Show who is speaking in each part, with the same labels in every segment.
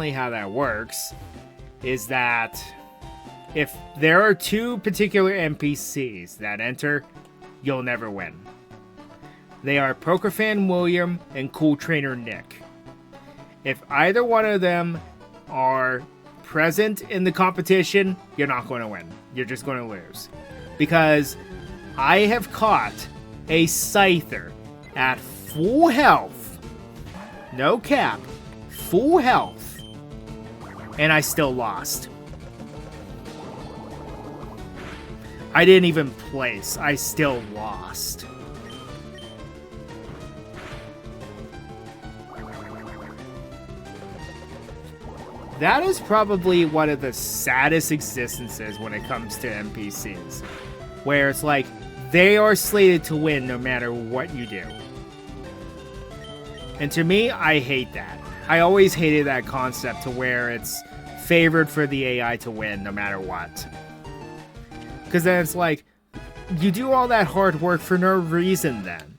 Speaker 1: unfortunately how that works is that if there are two particular NPCs that enter, you'll never win. They are Poker Fan William and Cool Trainer Nick. If either one of them are present in the competition, you're not going to win. You're just going to lose. Because I have caught a Scyther at full health, no cap, full health, and I still lost. I didn't even place. I still lost. That is probably one of the saddest existences when it comes to NPCs. Where it's like, they are slated to win no matter what you do. And to me, I hate that. I always hated that concept to where it's favored for the AI to win no matter what. Because then it's like, you do all that hard work for no reason then.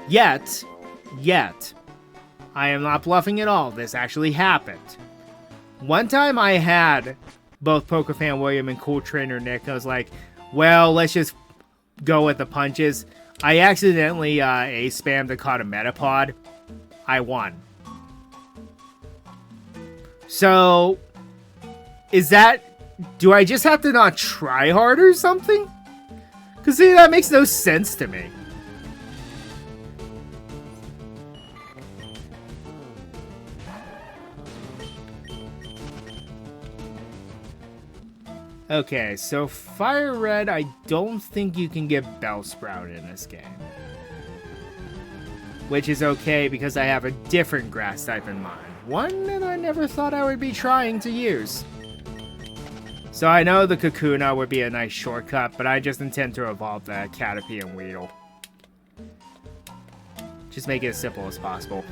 Speaker 1: Yet, I am not bluffing at all. This actually happened. One time I had both Poker Fan William and Cool Trainer Nick. I was like, well, let's just go with the punches. I accidentally A-spammed and caught a Metapod. I won. So, is that... do I just have to not try hard or something? Because, see, that makes no sense to me. Okay, so Fire Red, I don't think you can get Bellsprout in this game. Which is okay because I have a different grass type in mind. One that I never thought I would be trying to use. So I know the Kakuna would be a nice shortcut, but I just intend to evolve the Caterpie and Weedle. Just make it as simple as possible.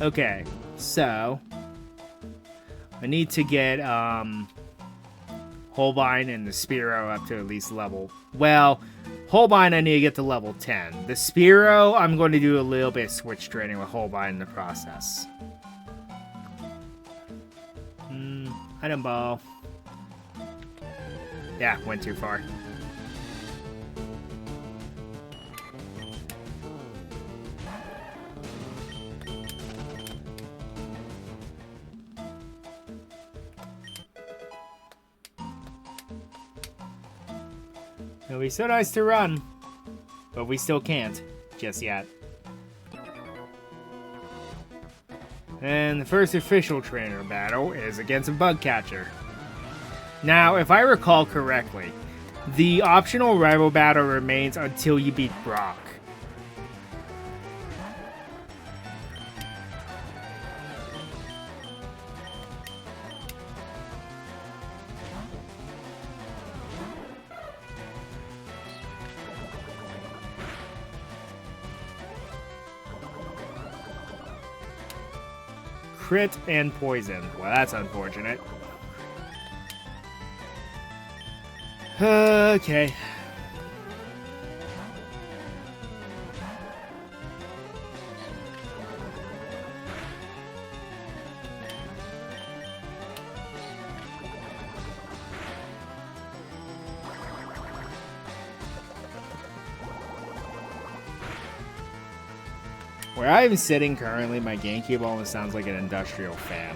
Speaker 1: Okay, so I need to get Holbein and the Spearow up to at least level... well, Holbein I need to get to level 10. The Spearow, I'm going to do a little bit of switch training with Holbein in the process. Item ball. Yeah, went too far. It'll be so nice to run, but we still can't just yet. And the first official trainer battle is against a bug catcher. Now, if I recall correctly, the optional rival battle remains until you beat Brock. Crit and poison. Well, that's unfortunate. Okay. Where I am sitting currently, my GameCube almost sounds like an industrial fan.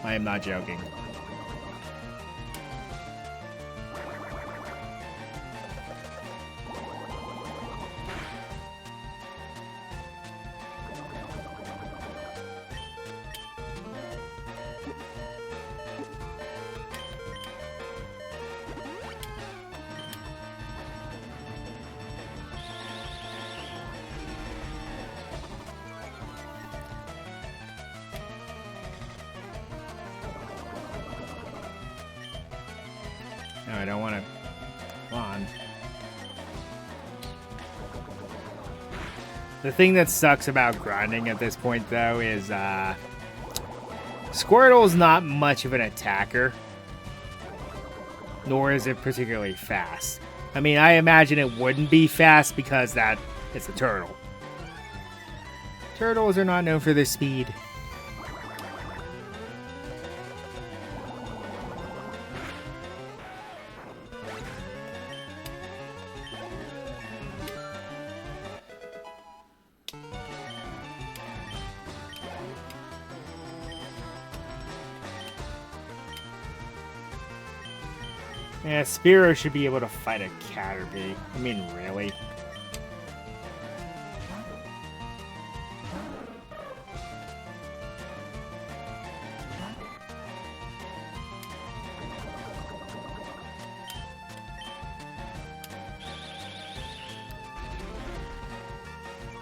Speaker 1: I am not joking. No, I don't want to bond. The thing that sucks about grinding at this point, though, is Squirtle's not much of an attacker, nor is it particularly fast. I mean, I imagine it wouldn't be fast because it's a turtle. Turtles are not known for their speed. Yeah, Spearow should be able to fight a Caterpie. I mean, really?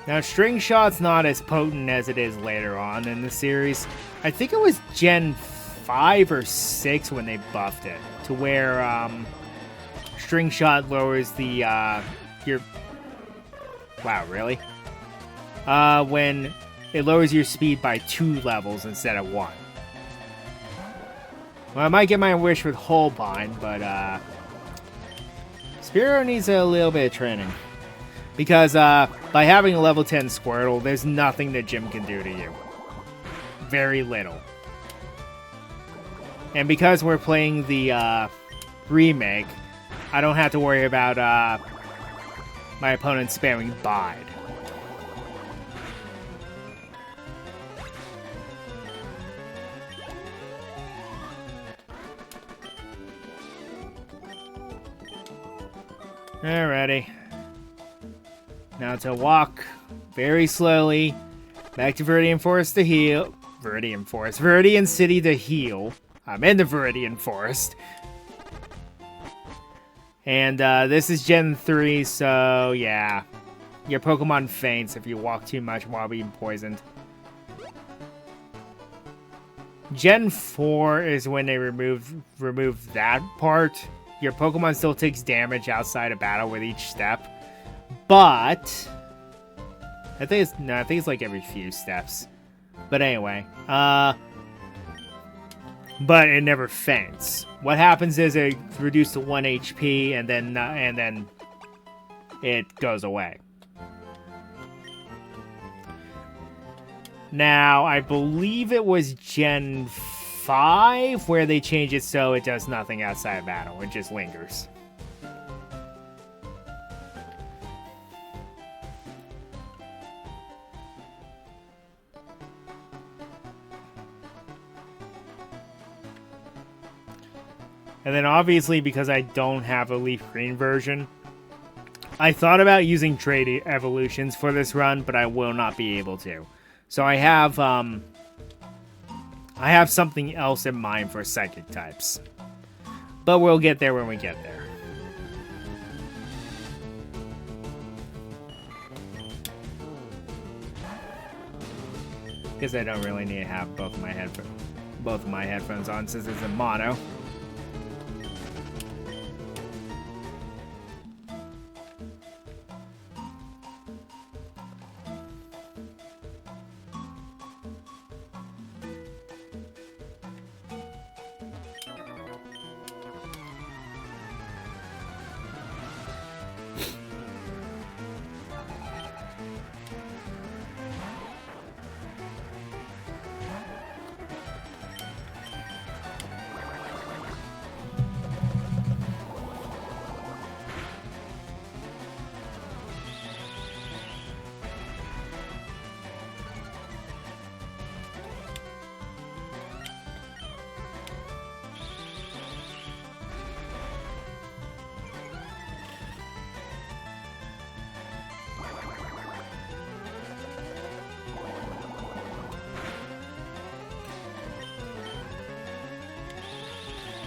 Speaker 1: Now, String Shot's not as potent as it is later on in the series. I think it was Gen 5 or 6 when they buffed it, to where String Shot lowers the your... Wow, really? When it lowers your speed by 2 levels instead of 1. Well, I might get my wish with Holbein, but Spearow needs a little bit of training. Because by having a level 10 Squirtle, there's nothing that Jim can do to you. Very little. And because we're playing the remake, I don't have to worry about my opponent spamming Bide. Alrighty. Now to walk very slowly back to Viridian Forest to heal. Viridian City to heal. I'm in the Viridian Forest. And this is Gen 3, so yeah. Your Pokemon faints if you walk too much while being poisoned. Gen 4 is when they remove that part. Your Pokemon still takes damage outside of battle with each step. But I think it's like every few steps. But anyway, but it never faints. What happens is it reduced to 1 HP and then it goes away. Now, I believe it was Gen 5 where they changed it so it does nothing outside of battle. It just lingers. And then obviously, because I don't have a Leaf Green version, I thought about using trade evolutions for this run, but I will not be able to. So I have something else in mind for psychic types. But we'll get there when we get there. Because I don't really need to have both of my headphones on since it's a mono.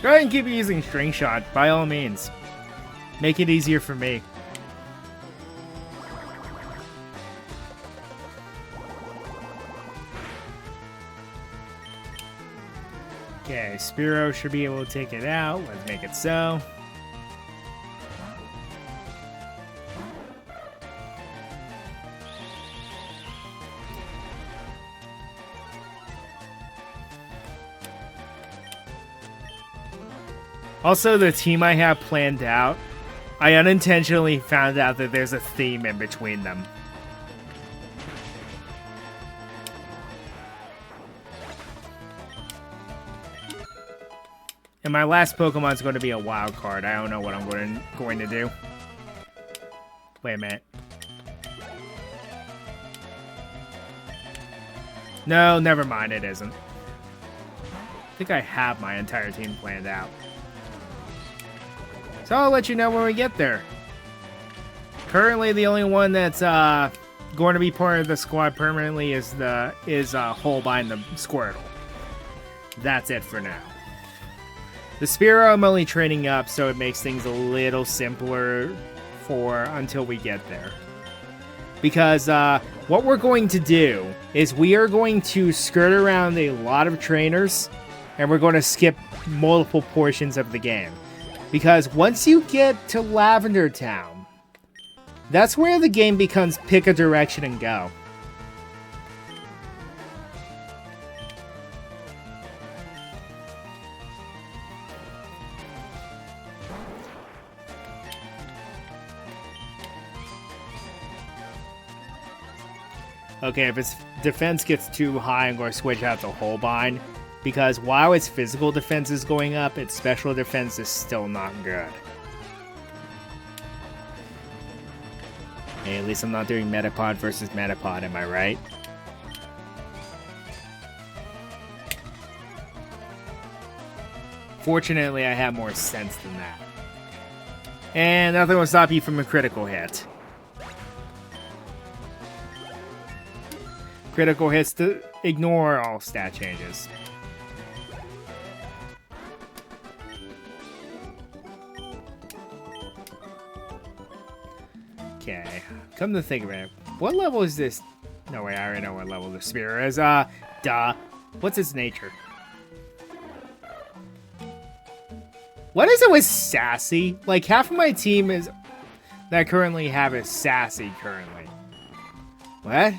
Speaker 1: Go ahead and keep using String Shot, by all means. Make it easier for me. Okay, Spearow should be able to take it out. Let's make it so. Also, the team I have planned out, I unintentionally found out that there's a theme in between them. And my last Pokemon's going to be a wild card. I don't know what I'm going to do. Wait a minute. No, never mind. It isn't. I think I have my entire team planned out. So I'll let you know when we get there. Currently, the only one that's going to be part of the squad permanently is Holbein the Squirtle. That's it for now. The Spearow I'm only training up, so it makes things a little simpler until we get there. Because what we're going to do is we are going to skirt around a lot of trainers, and we're going to skip multiple portions of the game. Because once you get to Lavender Town, that's where the game becomes pick a direction and go. Okay, if its defense gets too high, I'm going to switch out to Holbein. Because while its physical defense is going up, its special defense is still not good. Hey, at least I'm not doing Metapod versus Metapod, am I right? Fortunately, I have more sense than that. And nothing will stop you from a critical hit. Critical hits to ignore all stat changes. Okay, come to think of it, what level is this? No way, I already know what level the Spear is. Duh. What's its nature? What is it with Sassy? Like, half of my team that I currently have is Sassy currently. What?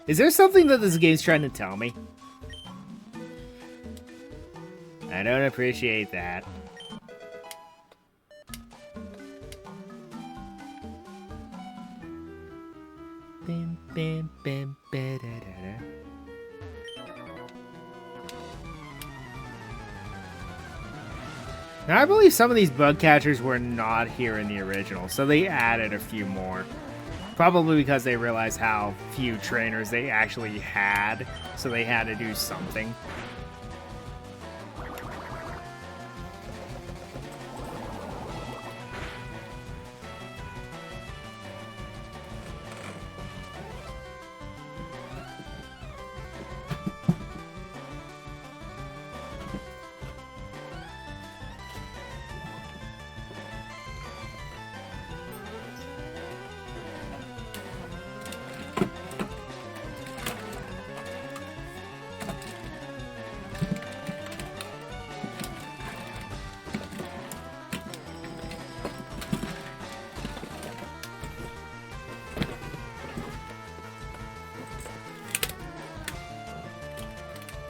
Speaker 1: Is there something that this game's trying to tell me? I don't appreciate that. Bim, bim, bim, ba-da-da-da. Now, I believe some of these bug catchers were not here in the original, so they added a few more. Probably because they realized how few trainers they actually had, so they had to do something.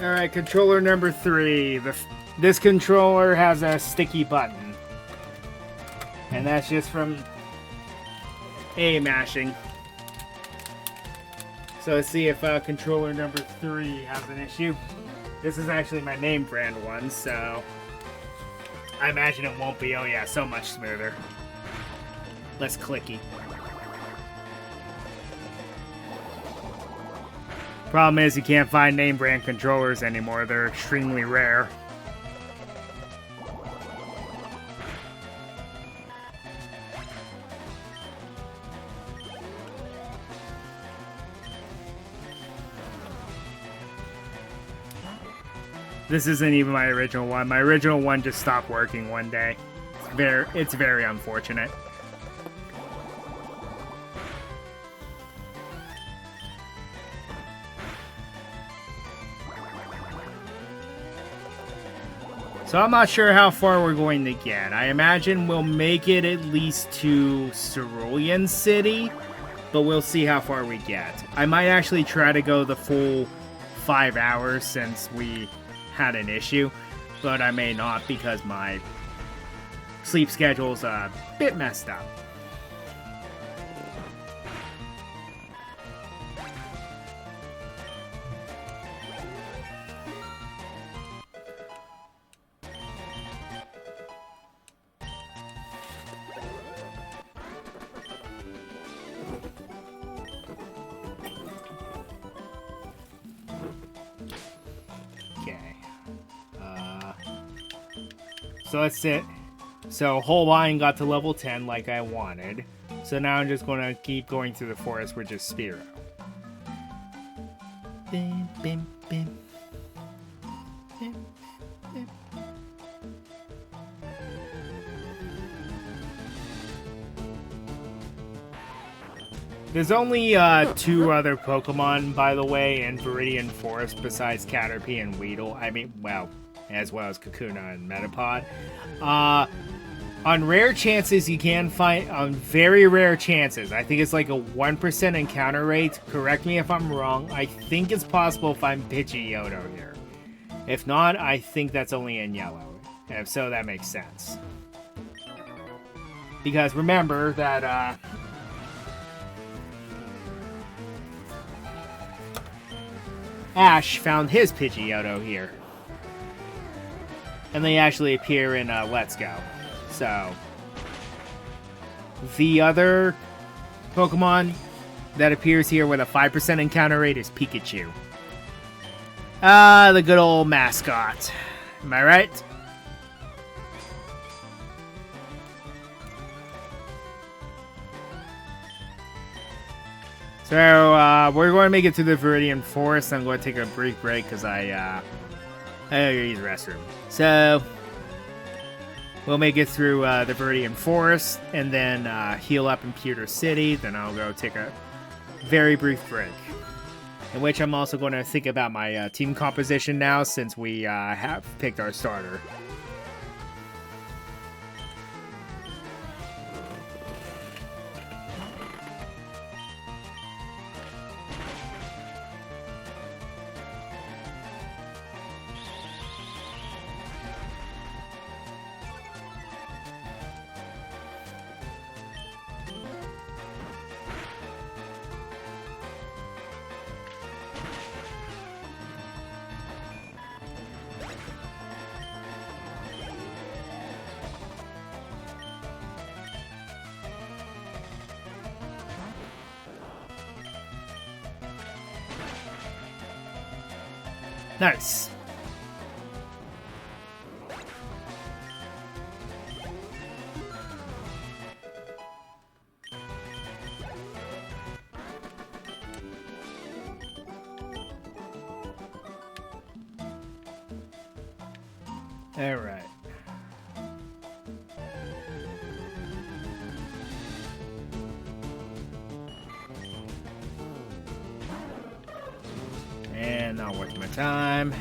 Speaker 1: Alright, controller number 3. This controller has a sticky button. And that's just from A mashing. So let's see if controller number 3 has an issue. This is actually my name brand one, so I imagine it won't be. Oh yeah, so much smoother. Less clicky. Problem is, you can't find name brand controllers anymore. They're extremely rare. This isn't even my original one. My original one just stopped working one day. It's very unfortunate. So I'm not sure how far we're going to get. I imagine we'll make it at least to Cerulean City, but we'll see how far we get. I might actually try to go the full 5 hours since we had an issue. but I may not because my sleep schedule's a bit messed up. So that's it. So whole line got to level 10 like I wanted. So now I'm just going to keep going through the forest with just Spiro. Bim, bim, bim. Bim, bim. There's only 2 other Pokemon, by the way, in Viridian Forest besides Caterpie and Weedle. I mean, well, as well as Kakuna and Metapod. On rare chances, you can find, on very rare chances, I think it's like a 1% encounter rate. Correct me if I'm wrong. I think it's possible to find Pidgeotto here. If not, I think that's only in yellow. And if so, that makes sense. Because remember that, Ash found his Pidgeotto here. And they actually appear in Let's Go. So, the other Pokemon that appears here with a 5% encounter rate is Pikachu. The good old mascot. Am I right? So, we're going to make it to the Viridian Forest. I'm going to take a brief break because I gotta use the restroom. So, we'll make it through the Viridian Forest, and then heal up in Pewter City. Then I'll go take a very brief break. In which I'm also going to think about my team composition now, since we have picked our starter. Nice. All right. And not worth my time.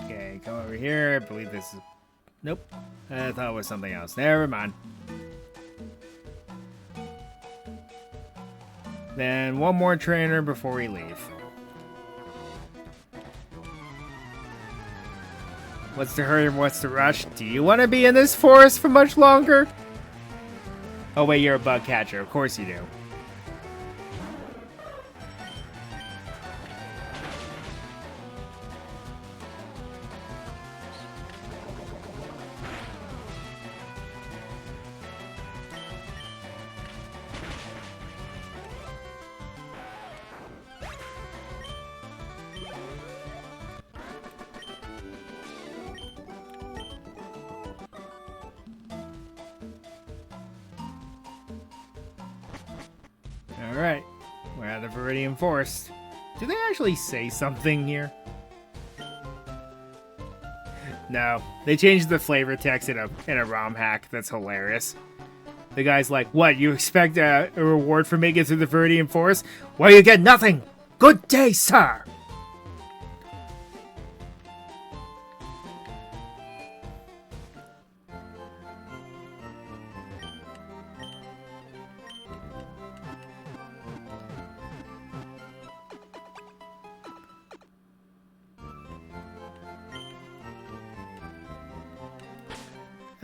Speaker 1: Okay, come over here. I believe this is... Nope. I thought it was something else. Never mind. Then one more trainer before we leave. What's the hurry and what's the rush? Do you want to be in this forest for much longer? Oh wait, you're a bug catcher. Of course you do. Alright, we're at the Viridian Forest. Do they actually say something here? No, they changed the flavor text in a ROM hack. That's hilarious. The guy's like, what, you expect a reward for making it through the Viridian Forest? Well, you get nothing! Good day, sir!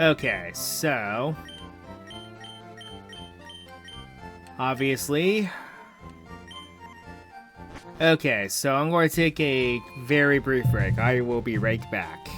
Speaker 1: Okay, so... obviously... okay, so I'm going to take a very brief break. I will be right back.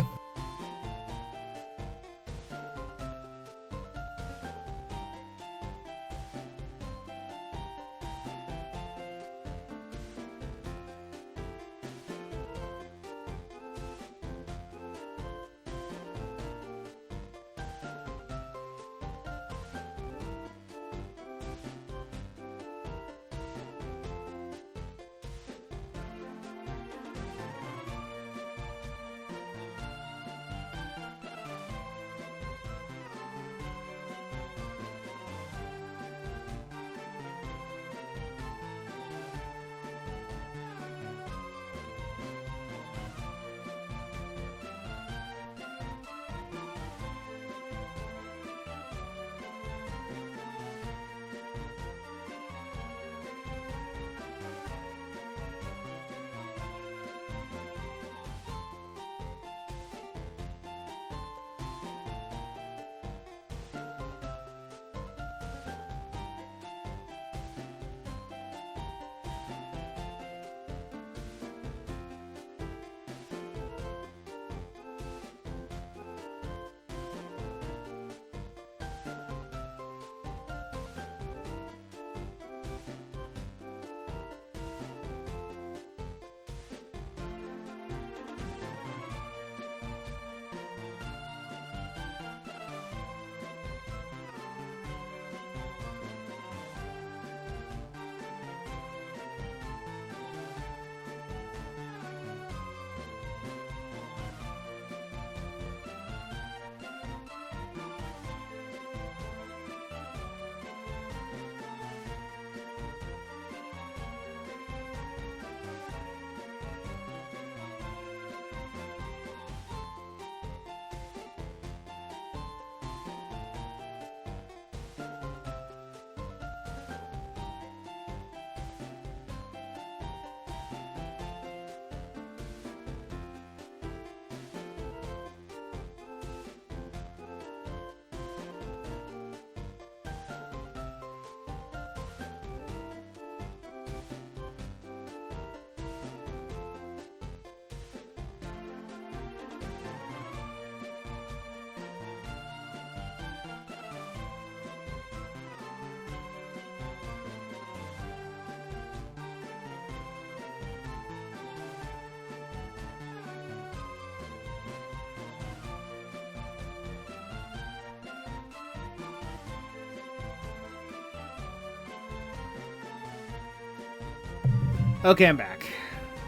Speaker 1: Okay, I'm back.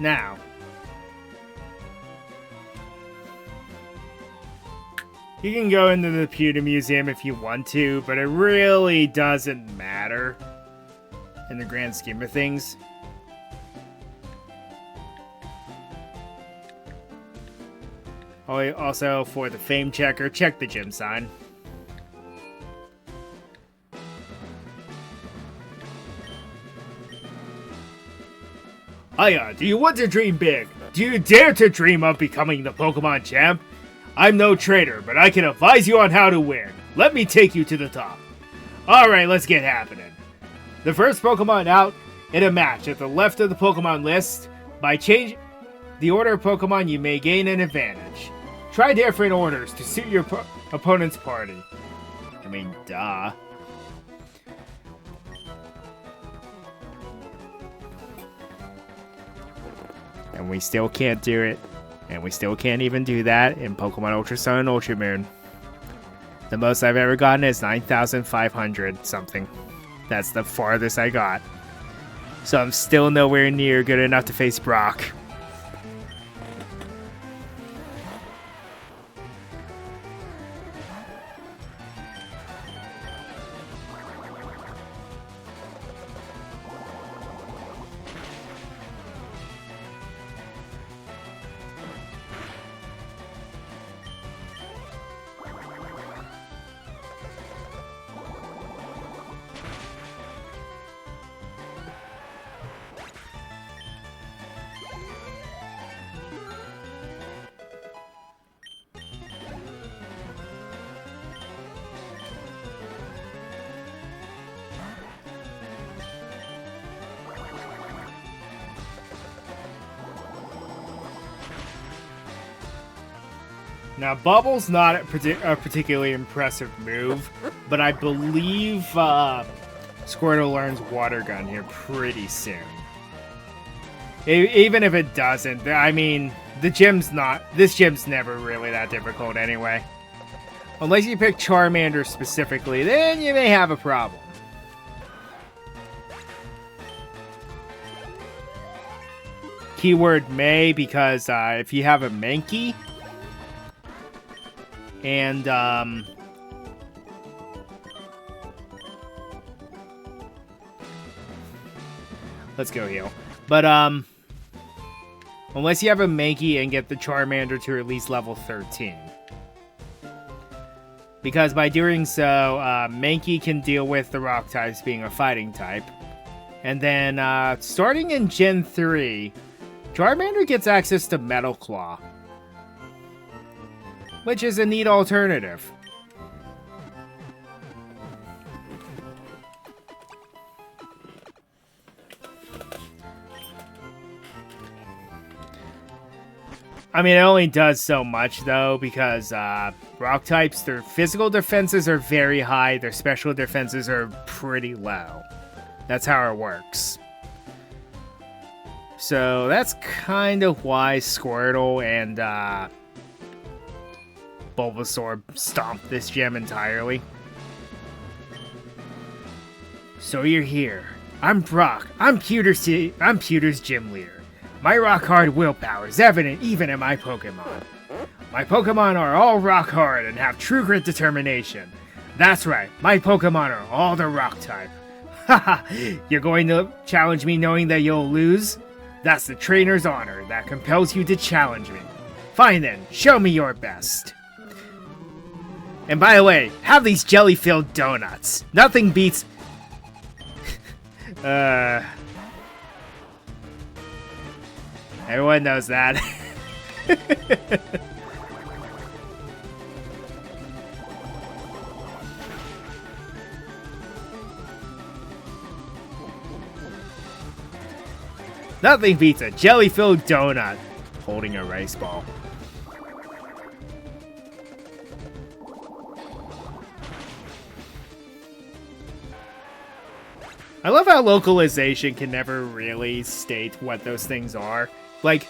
Speaker 1: Now, you can go into the Pewter Museum if you want to, but it really doesn't matter in the grand scheme of things. Also, for the fame checker, check the gym sign. Hiya, do you want to dream big? Do you dare to dream of becoming the Pokemon champ? I'm no trader, but I can advise you on how to win. Let me take you to the top. Alright, let's get happening. The first Pokemon out in a match at the left of the Pokemon list. By changing the order of Pokemon, you may gain an advantage. Try different orders to suit your opponent's party. I mean, duh. And we still can't do it. And we still can't even do that in Pokemon Ultra Sun and Ultra Moon. The most I've ever gotten is 9,500 something. That's the farthest I got. So I'm still nowhere near good enough to face Brock. Now, Bubble's not a particularly impressive move, but I believe Squirtle learns Water Gun here pretty soon. Even if it doesn't, I mean, this gym's never really that difficult anyway. Unless you pick Charmander specifically, then you may have a problem. Keyword may, because if you have a Mankey, and let's go heal. But unless you have a Mankey and get the Charmander to at least level 13. Because by doing so, Mankey can deal with the rock types being a fighting type. And then, starting in Gen 3, Charmander gets access to Metal Claw, which is a neat alternative. I mean, it only does so much, though, because rock types, their physical defenses are very high, their special defenses are pretty low. That's how it works. So that's kind of why Squirtle and Bulbasaur stomped this gym entirely. So you're here. I'm Brock. I'm Pewter's gym leader. My rock-hard willpower is evident even in my Pokemon. My Pokemon are all rock-hard and have true grit determination. That's right, my Pokemon are all the rock type. Haha, you're going to challenge me knowing that you'll lose? That's the trainer's honor that compels you to challenge me. Fine then, show me your best. And by the way, have these jelly-filled donuts. Nothing beats... Everyone knows that. Nothing beats a jelly-filled donut holding a rice ball. I love how localization can never really state what those things are. Like,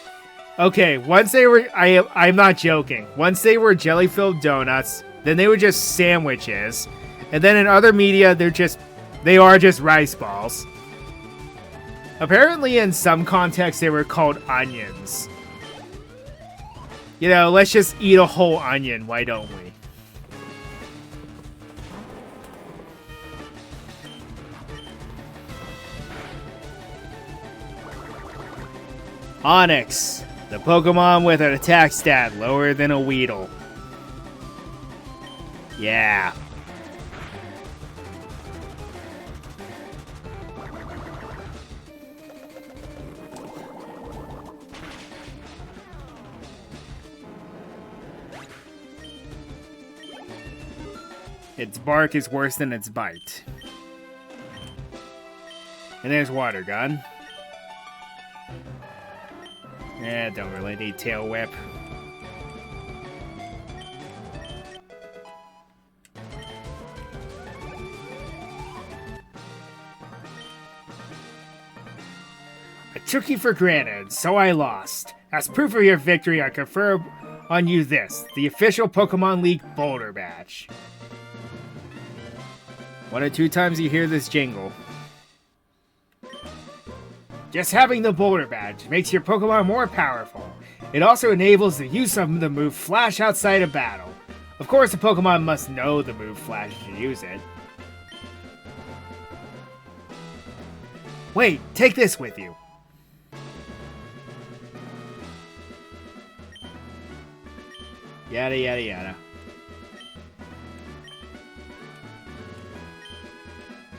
Speaker 1: okay, once they were, I'm not joking. Once they were jelly-filled donuts, then they were just sandwiches. And then in other media, they are just rice balls. Apparently in some contexts, they were called onions. You know, let's just eat a whole onion, why don't we? Onix, the Pokemon with an attack stat lower than a Weedle. Yeah. Its bark is worse than its bite. And there's Water Gun. Don't really need Tail Whip. I took you for granted, so I lost. As proof of your victory, I confer on you this, the official Pokemon League Boulder Badge. 1 or 2 times you hear this jingle. Just having the Boulder Badge makes your Pokemon more powerful. It also enables the use of the move Flash outside of battle. Of course, the Pokemon must know the move Flash to use it. Wait, take this with you. Yada yada yada.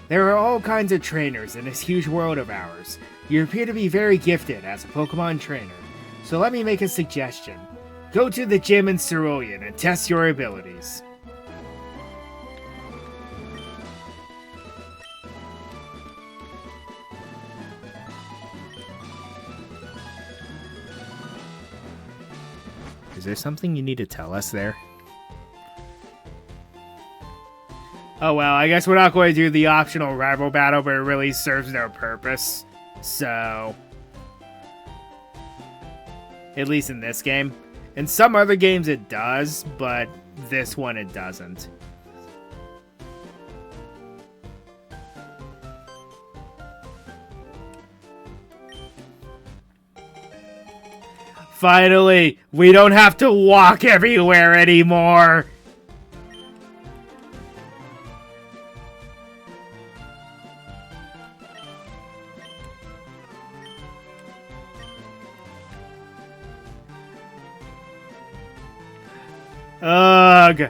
Speaker 1: There are all kinds of trainers in this huge world of ours. You appear to be very gifted as a Pokemon trainer, so let me make a suggestion. Go to the gym in Cerulean and test your abilities. Is there something you need to tell us there? Oh well, I guess we're not going to do the optional rival battle, but it really serves no purpose. So... at least in this game. In some other games it does, but this one it doesn't. Finally, we don't have to walk everywhere anymore! Ugh!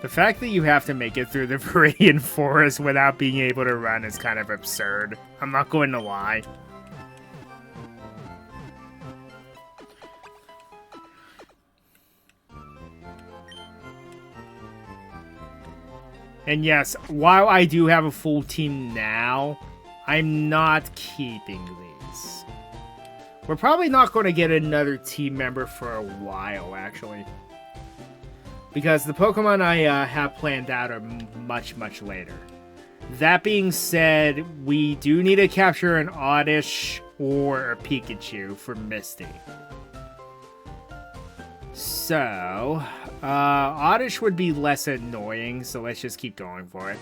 Speaker 1: The fact that you have to make it through the Viridian Forest without being able to run is kind of absurd. I'm not going to lie. And yes, while I do have a full team now, I'm not keeping these. We're probably not going to get another team member for a while, actually. Because the Pokemon I have planned out are much, much later. That being said, we do need to capture an Oddish or a Pikachu for Misty. So, Oddish would be less annoying, so let's just keep going for it.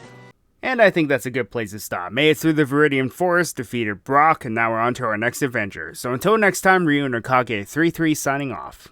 Speaker 1: And I think that's a good place to stop. Made it through the Viridian Forest, defeated Brock, and now we're on to our next adventure. So until next time, Ryu and Okage 3-3 signing off.